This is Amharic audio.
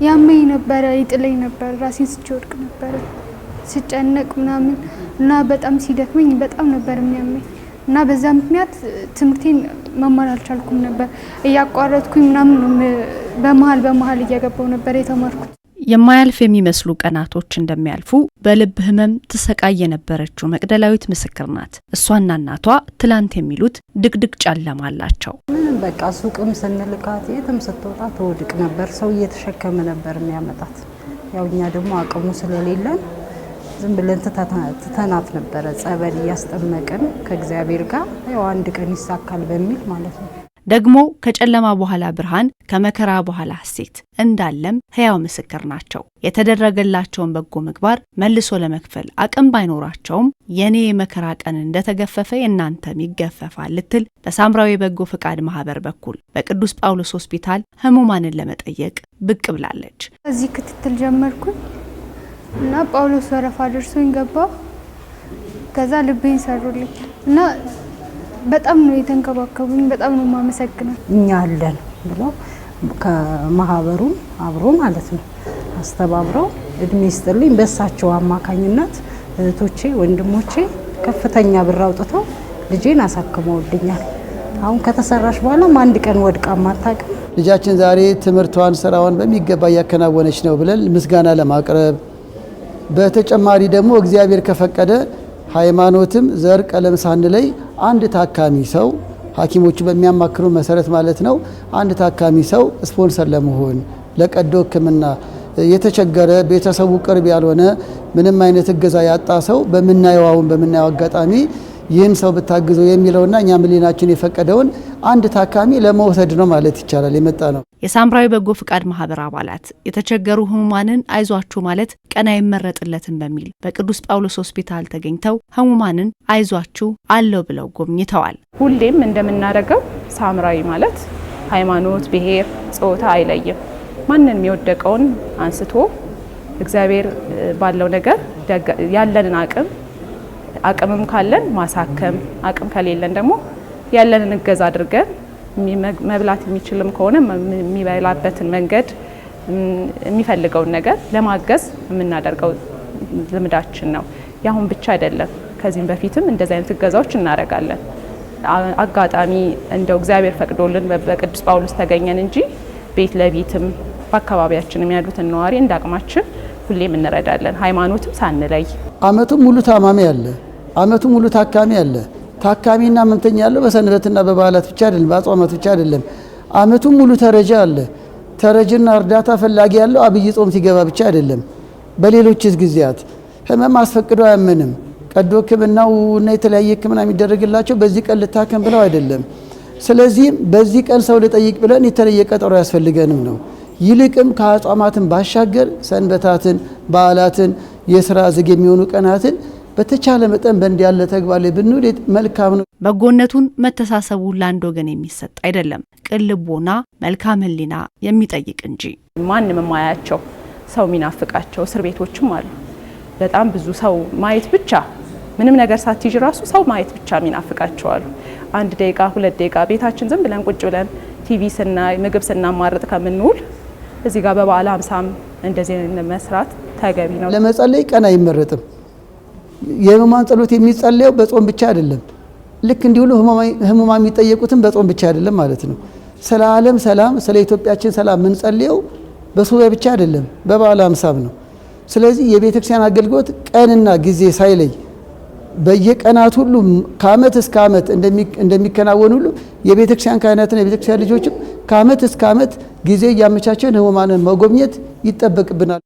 ያመኝ ነበር ይጥለኝ ነበር ራሴን ስጨወድቅ ነበር ስጨነቅ ምናምን እና በጣም ሲደክመኝ በጣም ነበር የሚያመኝ እና በዛ ምክንያት ትምርቴን መማር አልቻልኩም ነበር እያቋረጥኩኝ ምናምን በመሃል እየገባው ነበር የተማርኩት የማያልፍ የሚመስሉ ቀናቶች እንደሚያልፉ በልብ ህመም ተሰቃየ የነበረችው መቅደላዊት ምስክር ናት እሷና እናቷ ትላንት የሚሉት ድቅድቅ ጨለማ አላቸው በቃ ሱቅም ስንልካት የትም ስትወጣ ተወድቅ ነበር ሰው እየተሸከመ ነበር የሚያመጣት ያውኛ ደግሞ አቅሙ ስለሌለን ዝም ብለን ተተናት ነበር ጸበል ያስጠመቀን ከእግዚአብሔር ጋር ያው አንድ ቀን ይሳካል በሚል ማለት ነው ደግሞ ከጨለማ በኋላ ብርሃን ከመከራ በኋላ ሐሴት እንዳለም ህያው ምስክር ናቸው የተደረገላቸውን በጎ ምግባር መልሶ ለመክፈል አቅም ባይኖራቸውም የኔ የመከራ ቀን እንደተገፈፈ የናንተም ይገፈፋል ልትል በሳምራዊ በጎ ፍቃድ ማህበር በኩል በቅዱስ ጳውሎስ ሆስፒታል ህሙማንን ለመጠየቅ ብቅ ብላለች እዚህ ክትትል ጀመርኩ እና ጳውሎስ ወረፋ ደርሶኝ ገባ ከዛ ልቤን ሰሩልኝ እና በጣም ነው የተንከባከቡኝ በጣም ነው ማመሰግነው እኛ አለን ብሎ ከማህበሩ አብሮ ማለት ነው አስተባብረው እድሜ ይስጥልኝ በሳቸው አማካኝነት እህቶቼ ወንድሞቼ ከፍተኛ ብር አውጥተው ልጄን አሳክመውልኛል አሁን ከተሰራሽ በኋላ አንድ ቀን ወድቃ ማታቀም ልጃችን ዛሬ ትምርቷን ስራዋን በሚገባ ያከናወነች ነው ብለን ምስጋና ለማቅረብ በተጨማሪ ደግሞ እግዚአብሔር ከፈቀደ ሃይማኖትም ዘር ቀለም ሳንለይ አንድ ታካሚ ሰው ሐኪሞቹ በሚያማክሩ መሰረት ማለት ነው አንድ ታካሚ ሰው ስፖንሰር ለመሆን ለቀዶ ሕክምና የተቸገረ ቤተሰቡ ቅርብ ያልሆነ ምንም አይነት እገዛ ያጣ ሰው በመናየው አጋጣሚ ይህን ሰው ብታግዘው የሚለውና እኛ ምሊናችን የፈቀደውን አንድ ታካሚ ለመውሰድ ነው ማለት ይቻላል የመጣ ነው የሳምራዊ በጎ ፍቃድ ማህበር አባላት የተቸገሩ ህሙማንን አይዟችሁ ማለት ቀና ይመረጥለትን በሚል በቅዱስ ጳውሎስ ሆስፒታል ተገኝተው ህሙማንን አይዟችሁ አለው ብለው ጎብኝተዋል ሁሌም እንደምናደርገው ሳምራዊ ማለት ሃይማኖት ብሔር ጾታ አይለይም ማንንም የወደቀውን አንስቶ እግዚአብሔር ባለው ነገር ያለንን አቅምም ካለን ማሳከም አቅም ከሌለን ደግሞ ያለንን እገዛ አድርገን መብላት የሚችልም ከሆነ የሚበላበትን መንገድ የሚፈልገውን ነገር ለማገዝ የምናደርገው ልምዳችን ነው ያሁን ብቻ አይደለም ከዚህም በፊትም እንደዚህ አይነት እገዛዎች እናደርጋለን አጋጣሚ እንደው እግዚአብሔር ፈቅዶልን በቅዱስ ጳውሎስ ተገኘን እንጂ ቤት ለቤትም በአካባቢያችንም ያሉትን ነዋሪ እንዳቅማችን ሁሌም እንረዳለን ሃይማኖትም ሳንለይ አመቱን ሙሉ ታማሚ ያለ አመቱን ሙሉ ታካሚ ያለ ታካሚና ምንተኛ ያለው በሰንበትና በበዓላት ብቻ አይደለም በአጽዋማት ብቻ አይደለም አመቱን ሙሉ ተረጃ አለ ተረጅና እርዳታ ፈላጊ ያለው አብይ ጾም ሲገባ ብቻ አይደለም በሌሎች ጊዜያት ህመም አስፈቅደው አያመንም ቀዶ ሕክምናው እና የተለያየ ሕክምና የሚደረግላቸው በዚህ ቀን ልታከም ብለው አይደለም ስለዚህ በዚህ ቀን ሰው ልጠይቅ ብለን የተለየ ቀጠሮ ያስፈልገንም ነው ይልቅም ከአጽዋማትን ባሻገር ሰንበታትን በዓላትን የሥራ ዝግ የሚሆኑ ቀናትን በተቻለ መጠን በእንዲህ ያለ ተግባር ላይ ብንውል መልካም ነው በጎነቱን መተሳሰቡ ለአንድ ወገን የሚሰጥ አይደለም ቅልቦና መልካም ህሊና የሚጠይቅ እንጂ ማንንም ማያቸው ሰው ሚናፍቃቸው እስር ቤቶችም አሉ በጣም ብዙ ሰው ማየት ብቻ ምንም ነገር ሳትይጅ ራሱ ሰው ማየት ብቻ ሚናፍቃቸው አሉ 1 ደቂቃ 2 ደቂቃ ቤታችን ዝም ብለን ቁጭ ብለን ቲቪ ስናይ ምግብ ስናማርጥ ከምንውል እዚህ ጋር በበዓል 50 እንደዚህ መስራት ተገቢ ነው ለመጸለይ ቀን አይመረጥም የህሙማን ጸሎት የሚጸለየው በጾም ብቻ አይደለም ልክ እንዲሁሉ ህሙማን የሚጠየቁትን በጾም ብቻ አይደለም ማለት ነው ስለ ዓለም ሰላም ስለ ኢትዮጵያችን ሰላም ምን ጸልየው በሱባኤ ብቻ አይደለም በበዓል 50 ነው ስለዚህ የቤተክርስቲያን አገልግሎት ቀንና ጊዜ ሳይለይ በየቀናት ሁሉ ከአመት እስከ አመት እንደሚከናወን ሁሉ የቤተክርስቲያን ካህናትና የቤተክርስቲያን ልጆችም ከአመት እስከ አመት ጊዜ ያመቻቸን ህሙማንን መጎብኘት ይጠበቅብናል